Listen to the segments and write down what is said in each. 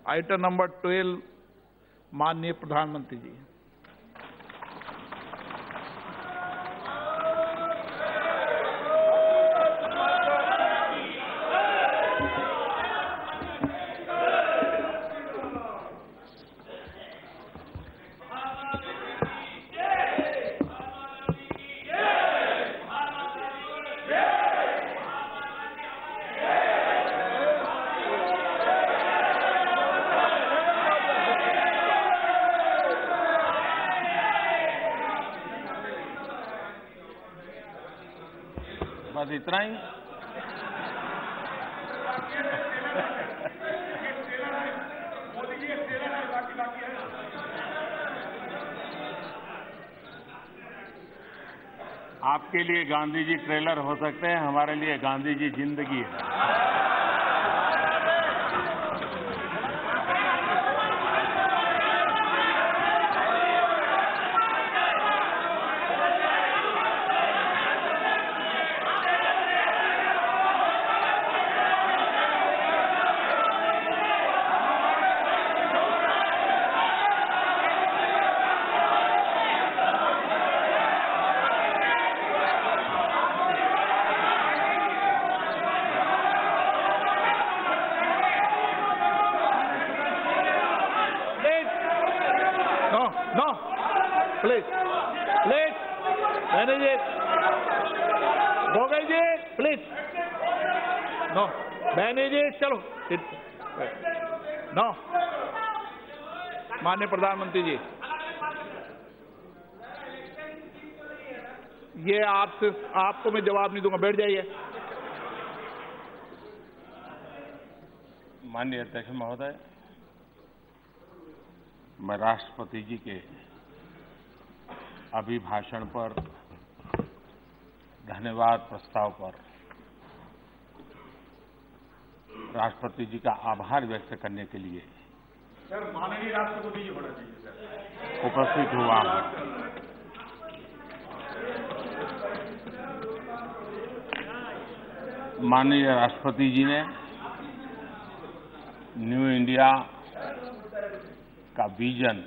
Item number 12, माननीय प्रधानमंत्री जी। बस इतना ही। आपके लिए गांधी जी ट्रेलर हो सकते हैं, हमारे लिए गांधी जी जिंदगी है। No, please, manager Gogoi ji, please, no, manager चलो, नो, माननीय प्रधानमंत्री जी, ये आपको मैं जवाब नहीं दूंगा, बैठ जाइए। माननीय अध्यक्ष महोदय, मैं राष्ट्रपति जी के अभिभाषण पर धन्यवाद प्रस्ताव पर राष्ट्रपति जी का आभार व्यक्त करने के लिए सर माननीय राष्ट्रपति जी होना चाहिए सर, उपस्थित हुआ हूं। माननीय राष्ट्रपति जी ने न्यू इंडिया का विजन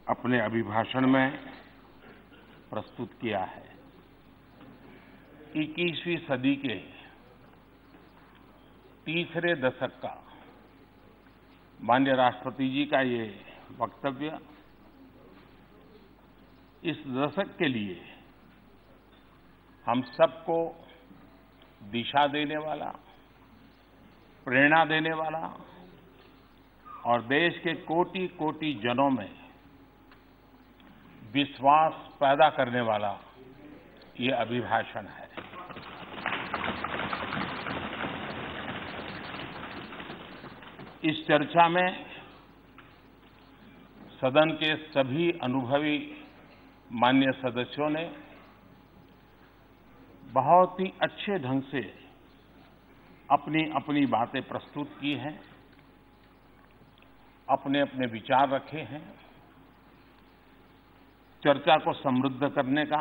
अपने अभिभाषण में प्रस्तुत किया है। 21वीं सदी के तीसरे दशक का माननीय राष्ट्रपति जी का ये वक्तव्य इस दशक के लिए हम सबको दिशा देने वाला, प्रेरणा देने वाला और देश के कोटि कोटि जनों में विश्वास पैदा करने वाला ये अभिभाषण है। इस चर्चा में सदन के सभी अनुभवी माननीय सदस्यों ने बहुत ही अच्छे ढंग से अपनी अपनी बातें प्रस्तुत की हैं, अपने अपने विचार रखे हैं। चर्चा को समृद्ध करने का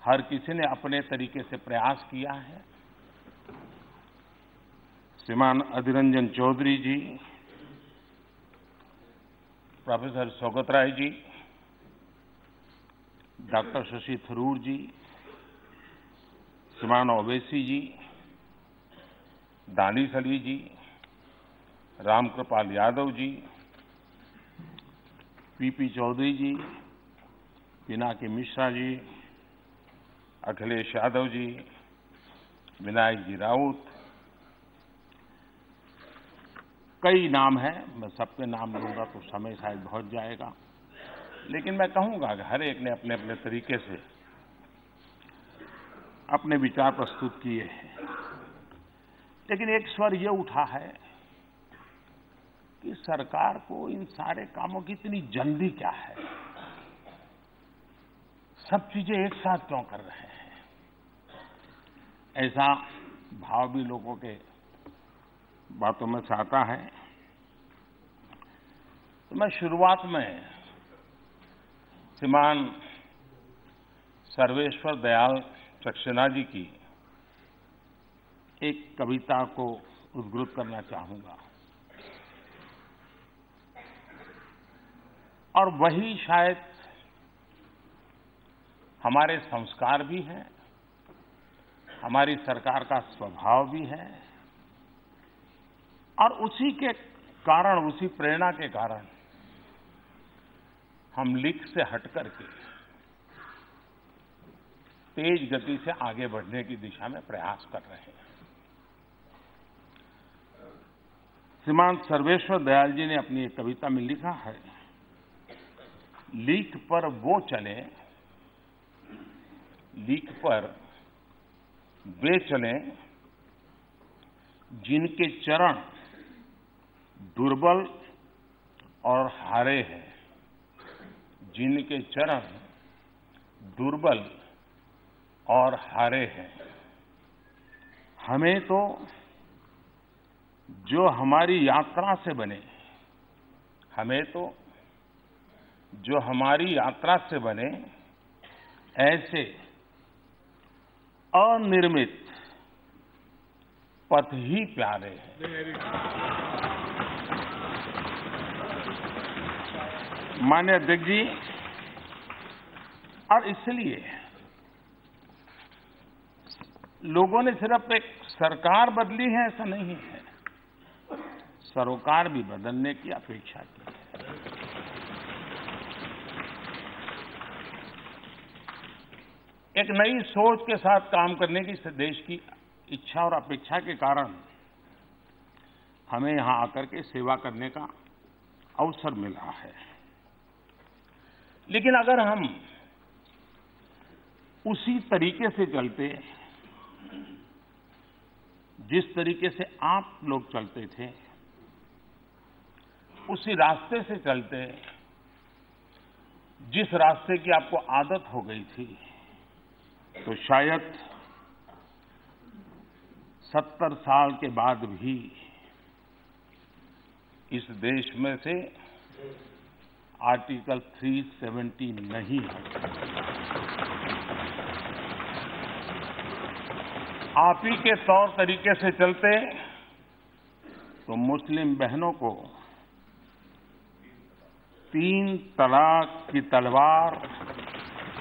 हर किसी ने अपने तरीके से प्रयास किया है। श्रीमान अधीर रंजन चौधरी जी, प्रोफेसर सौगत राय जी, डॉक्टर शशि थरूर जी, श्रीमान ओवैसी जी, दानिश अली जी, रामकृपाल यादव जी, पीपी चौधरी जी, पिनाकी मिश्रा जी, अखिलेश यादव जी, विनायक जी राउत, कई नाम हैं। मैं सबके नाम लूंगा तो समय शायद बहुत जाएगा, लेकिन मैं कहूंगा कि हर एक ने अपने अपने तरीके से अपने विचार प्रस्तुत किए हैं। लेकिन एक स्वर ये उठा है कि सरकार को इन सारे कामों की इतनी जल्दी क्या है, सब चीजें एक साथ क्यों कर रहे हैं, ऐसा भाव भी लोगों के बातों में से आता है। तो मैं शुरुआत में श्रीमान सर्वेश्वर दयाल सक्सेना जी की एक कविता को उद्गृत करना चाहूंगा। और वही शायद हमारे संस्कार भी हैं, हमारी सरकार का स्वभाव भी है, और उसी के कारण, उसी प्रेरणा के कारण हम लीक से हट करके तेज गति से आगे बढ़ने की दिशा में प्रयास कर रहे हैं। श्रीमान सर्वेश्वर दयाल जी ने अपनी एक कविता में लिखा है, लीक पर वो चले, लीक पर वे चले जिनके चरण दुर्बल और हारे हैं, जिनके चरण दुर्बल और हारे हैं। हमें तो जो हमारी यात्रा से बने, हमें तो जो हमारी यात्रा से बने, ऐसे अनिर्मित पथ ही प्यारे हैं। माननीय अध्यक्ष जी, और इसलिए लोगों ने सिर्फ एक सरकार बदली है ऐसा नहीं है, सरोकार भी बदलने की अपेक्षा की है। एक नई सोच के साथ काम करने की इस देश की इच्छा और अपेक्षा के कारण हमें यहां आकर के सेवा करने का अवसर मिला है। लेकिन अगर हम उसी तरीके से चलते जिस तरीके से आप लोग चलते थे, उसी रास्ते से चलते जिस रास्ते की आपको आदत हो गई थी, तो शायद 70 साल के बाद भी इस देश में से आर्टिकल 370 नहीं है। आप ही के तौर तरीके से चलते तो मुस्लिम बहनों को 3 तलाक की तलवार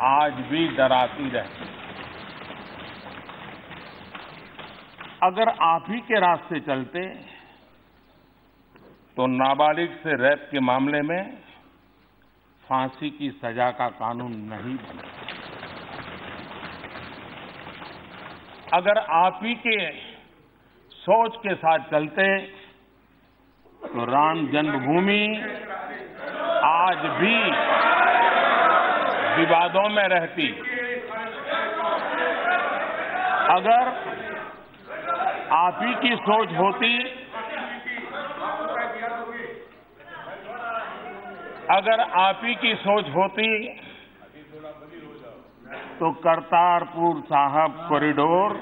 आज भी डराती रहती। अगर आप ही के रास्ते चलते तो नाबालिग से रेप के मामले में फांसी की सजा का कानून नहीं बना। अगर आप ही के सोच के साथ चलते तो राम जन्मभूमि आज भी विवादों में रहती। अगर आप ही की सोच होती, अगर आप ही की सोच होती तो करतारपुर साहब कॉरिडोर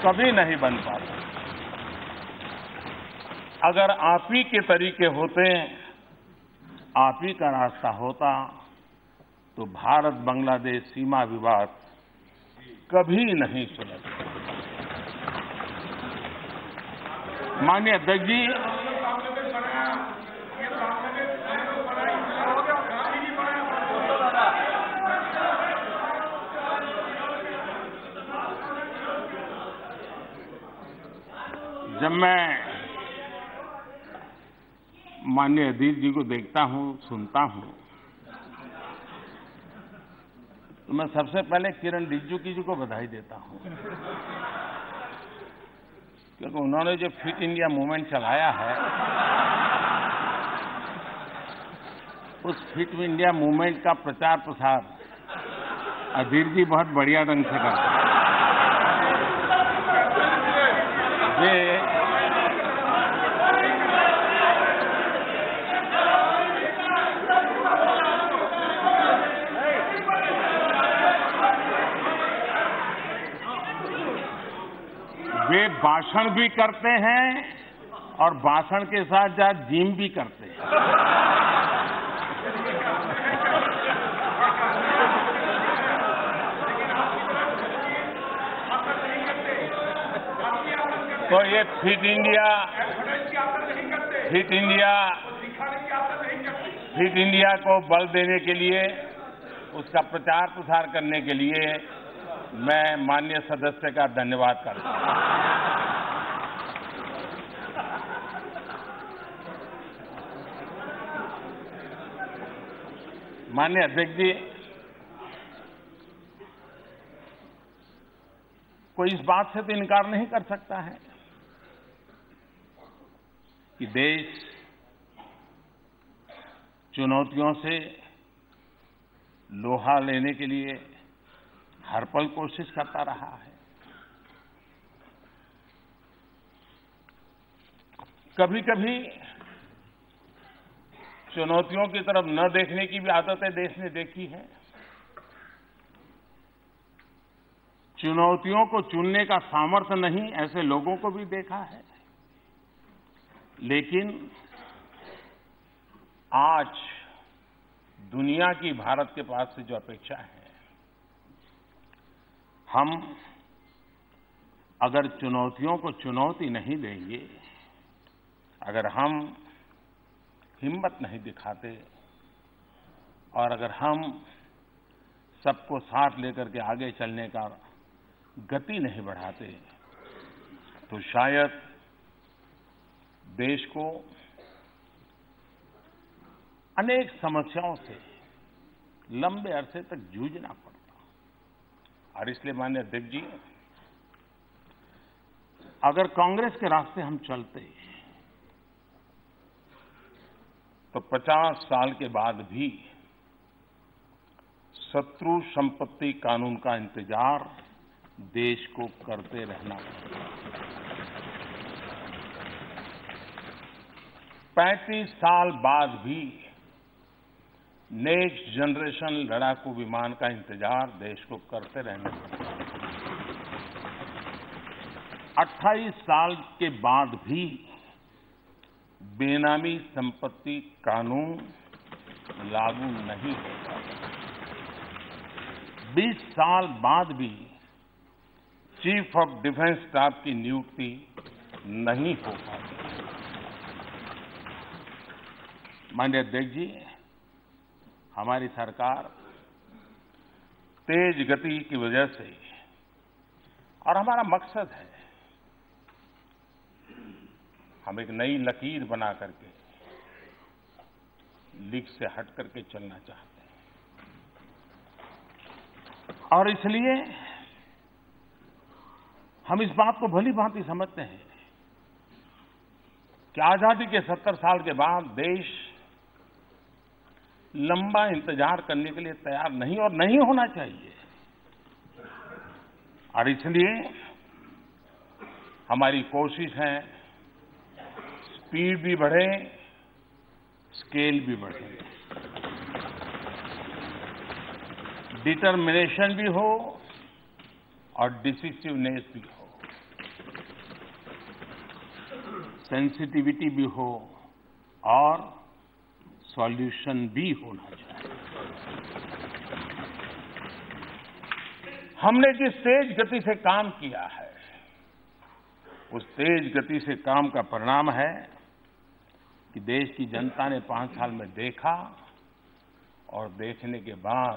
कभी नहीं बन पाता। अगर आप ही के तरीके होते, आप ही का रास्ता होता, तो भारत बांग्लादेश सीमा विवाद कभी नहीं सुलझता। माननीय अध्यक्ष जी, जब मैं माननीय अधीर जी को देखता हूं, सुनता हूं, तो मैं सबसे पहले किरण रिजिजू जी को बधाई देता हूं, क्योंकि उन्होंने जो फिट इंडिया मूवमेंट चलाया है, उस फिट इंडिया मूवमेंट का प्रचार प्रसार अधीर जी बहुत बढ़िया ढंग से करते हैं। वे भाषण भी करते हैं और भाषण के साथ साथ जिम भी करते हैं। तो ये फिट इंडिया को बल देने के लिए, उसका प्रचार प्रसार करने के लिए मैं माननीय सदस्य का धन्यवाद करता हूं। माननीय अध्यक्ष जी, कोई इस बात से तो इनकार नहीं कर सकता है कि देश चुनौतियों से लोहा लेने के लिए हर पल कोशिश करता रहा है। कभी कभी चुनौतियों की तरफ न देखने की भी आदतें देश ने देखी है। चुनौतियों को चुनने का सामर्थ्य नहीं, ऐसे लोगों को भी देखा है। लेकिन आज दुनिया की भारत के पास से जो अपेक्षा है, हम अगर चुनौतियों को चुनौती नहीं देंगे, अगर हम हिम्मत नहीं दिखाते और अगर हम सबको साथ लेकर के आगे चलने का गति नहीं बढ़ाते, तो शायद देश को अनेक समस्याओं से लंबे अरसे तक जूझना पड़ता। और इसलिए माननीय अध्यक्ष जी, अगर कांग्रेस के रास्ते हम चलते तो 50 साल के बाद भी शत्रु संपत्ति कानून का इंतजार देश को करते रहना पड़ेगा। 35 साल बाद भी नेक्स्ट जनरेशन लड़ाकू विमान का इंतजार देश को करते रहना पड़ेगा। 28 साल के बाद भी बेनामी संपत्ति कानून लागू नहीं होगा। 20 साल बाद भी चीफ ऑफ डिफेंस स्टाफ की नियुक्ति नहीं हो पाती। माननीय अध्यक्ष जी, हमारी सरकार तेज गति की वजह से, और हमारा मकसद है हम एक नई लकीर बना करके लीक से हट करके चलना चाहते हैं। और इसलिए हम इस बात को भली भांति समझते हैं कि आजादी के 70 साल के बाद देश लंबा इंतजार करने के लिए तैयार नहीं और नहीं होना चाहिए। और इसलिए हमारी कोशिश है स्पीड भी बढ़े, स्केल भी बढ़े, डिटर्मिनेशन भी हो और डिसिसिवनेस भी हो, सेंसिटिविटी भी हो और सॉल्यूशन भी होना चाहिए। हमने जिस तेज गति से काम किया है, उस तेज गति से काम का परिणाम है कि देश की जनता ने 5 साल में देखा और देखने के बाद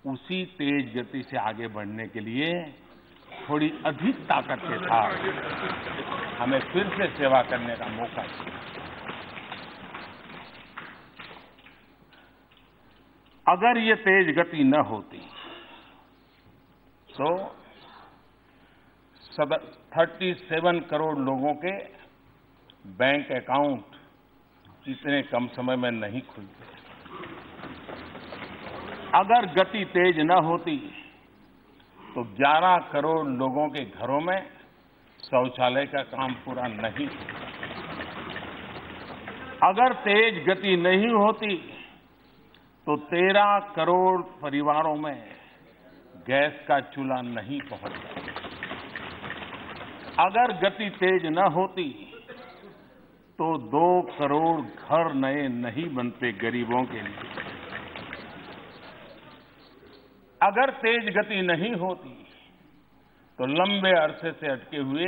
उसी तेज गति से आगे बढ़ने के लिए थोड़ी अधिक ताकत के साथ हमें फिर से सेवा करने का मौका दिया। अगर ये तेज गति न होती तो 37 करोड़ लोगों के बैंक अकाउंट इतने कम समय में नहीं खुलते। अगर गति तेज न होती तो 11 करोड़ लोगों के घरों में शौचालय का काम पूरा नहीं होता। अगर तेज गति नहीं होती तो 13 करोड़ परिवारों में गैस का चूल्हा नहीं पहुंचता। अगर गति तेज न होती तो 2 करोड़ घर नए नहीं बनते गरीबों के लिए। अगर तेज गति नहीं होती तो लंबे अरसे से अटके हुए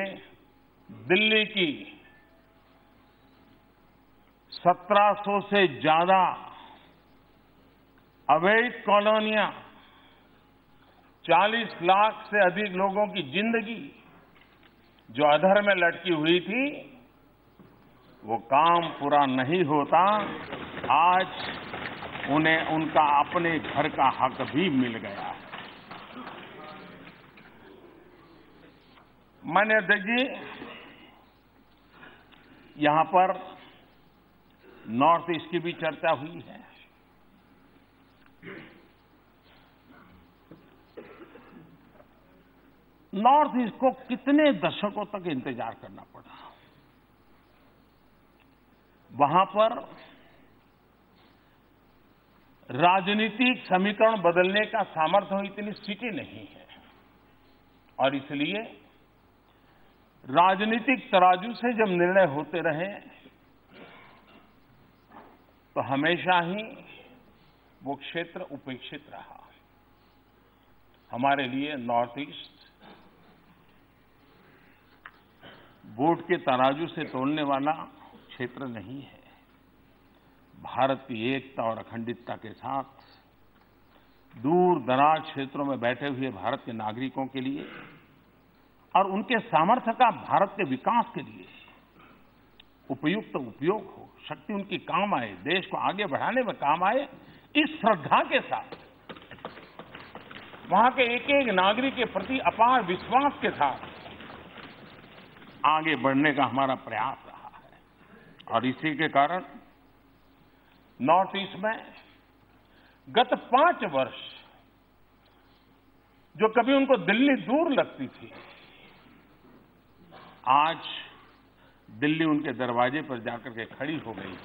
दिल्ली की 1700 से ज्यादा अवैध कॉलोनियां, 40 लाख से अधिक लोगों की जिंदगी जो अधर में लटकी हुई थी, वो काम पूरा नहीं होता। आज उन्हें उनका अपने घर का हक भी मिल गया है। माननीय अध्यक्ष जी, यहां पर नॉर्थ ईस्ट की भी चर्चा हुई है। नॉर्थ ईस्ट को कितने दशकों तक इंतजार करना पड़ा। वहां पर राजनीतिक समीकरण बदलने का सामर्थ्य हो इतनी स्थिति नहीं है, और इसलिए राजनीतिक तराजू से जब निर्णय होते रहे तो हमेशा ही वो क्षेत्र उपेक्षित रहा। हमारे लिए नॉर्थ ईस्ट वोट के तराजू से तोलने वाला क्षेत्र नहीं है। भारत की एकता और अखंडितता के साथ दूर दराज क्षेत्रों में बैठे हुए भारत के नागरिकों के लिए और उनके सामर्थ्य का भारत के विकास के लिए उपयुक्त उपयोग हो, शक्ति उनकी काम आए, देश को आगे बढ़ाने में काम आए, इस श्रद्धा के साथ वहां के एक एक नागरिक के प्रति अपार विश्वास के साथ आगे बढ़ने का हमारा प्रयास रहा है। और इसी के कारण नॉर्थ ईस्ट में गत 5 वर्ष जो कभी उनको दिल्ली दूर लगती थी, आज दिल्ली उनके दरवाजे पर जाकर के खड़ी हो गई।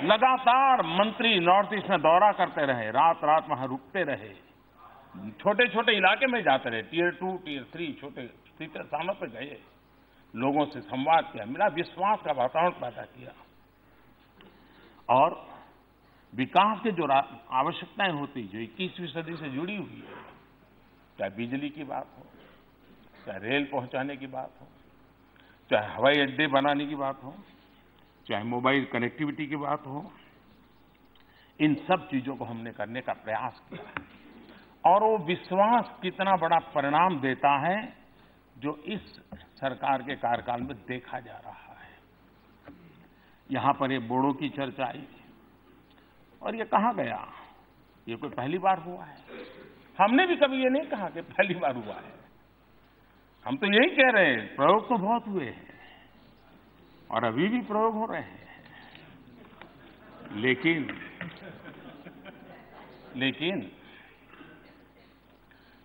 लगातार मंत्री नॉर्थ ईस्ट में दौरा करते रहे, रात रात वहां रुकते रहे, छोटे छोटे इलाके में जाते रहे, टियर 2, टियर 3 छोटे स्थानों पर गए, लोगों से संवाद किया, मिला, विश्वास का वातावरण पैदा किया। और विकास की जो आवश्यकताएं होती जो 21वीं सदी से जुड़ी हुई है, चाहे बिजली की बात हो, चाहे रेल पहुंचाने की बात हो, चाहे हवाई अड्डे बनाने की बात हो, चाहे मोबाइल कनेक्टिविटी की बात हो, इन सब चीजों को हमने करने का प्रयास किया है। और वो विश्वास कितना बड़ा परिणाम देता है जो इस सरकार के कार्यकाल में देखा जा रहा है। यहां पर ये बोडो की चर्चा आई और ये कहां गया? ये कोई पहली बार हुआ है? हमने भी कभी ये नहीं कहा कि पहली बार हुआ है। हम तो यही कह रहे हैं, प्रयोग तो बहुत हुए हैं और अभी भी प्रयोग हो रहे हैं, लेकिन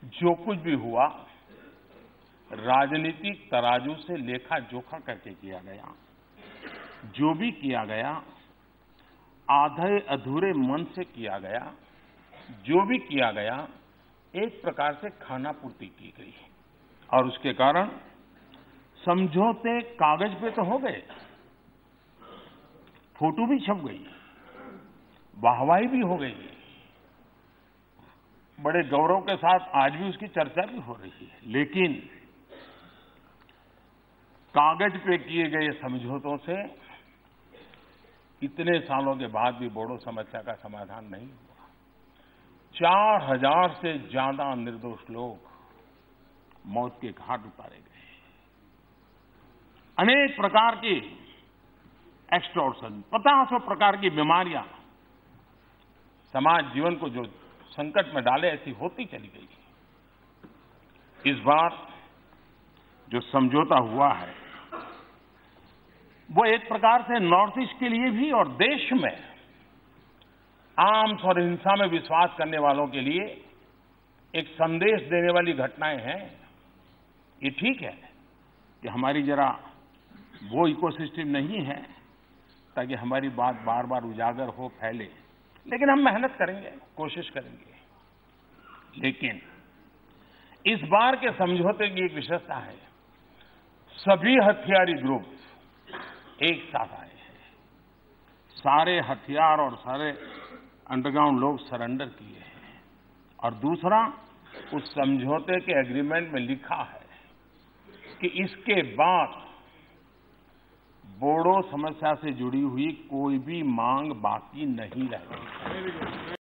जो कुछ भी हुआ राजनीतिक तराजू से लेखा जोखा करके किया गया। जो भी किया गया आधे अधूरे मन से किया गया। जो भी किया गया एक प्रकार से खानापूर्ति की गई और उसके कारण समझौते कागज पे तो हो गए, फोटो भी छप गई, वाहवाही भी हो गई, बड़े गौरव के साथ आज भी उसकी चर्चा भी हो रही है। लेकिन कागज पे किए गए समझौतों से इतने सालों के बाद भी बोडो समस्या का समाधान नहीं हुआ। 4000 से ज्यादा निर्दोष लोग मौत के घाट उतारे गए। अनेक प्रकार की एक्सटॉर्शन, 50 प्रकार की बीमारियां समाज जीवन को जो संकट में डाले, ऐसी होती चली गई। इस बार जो समझौता हुआ है वो एक प्रकार से नॉर्थ ईस्ट के लिए भी और देश में आर्म्स और हिंसा में विश्वास करने वालों के लिए एक संदेश देने वाली घटनाएं हैं। ये ठीक है कि हमारी जरा वो इकोसिस्टम नहीं है ताकि हमारी बात बार बार उजागर हो, फैले, लेकिन हम मेहनत करेंगे, कोशिश करेंगे। लेकिन इस बार के समझौते की एक विशेषता है, सभी हथियारी ग्रुप एक साथ आए हैं। सारे हथियार और सारे अंडरग्राउंड लोग सरेंडर किए हैं। और दूसरा, उस समझौते के एग्रीमेंट में लिखा है कि इसके बाद बोडो समस्या से जुड़ी हुई कोई भी मांग बाकी नहीं रहेगी।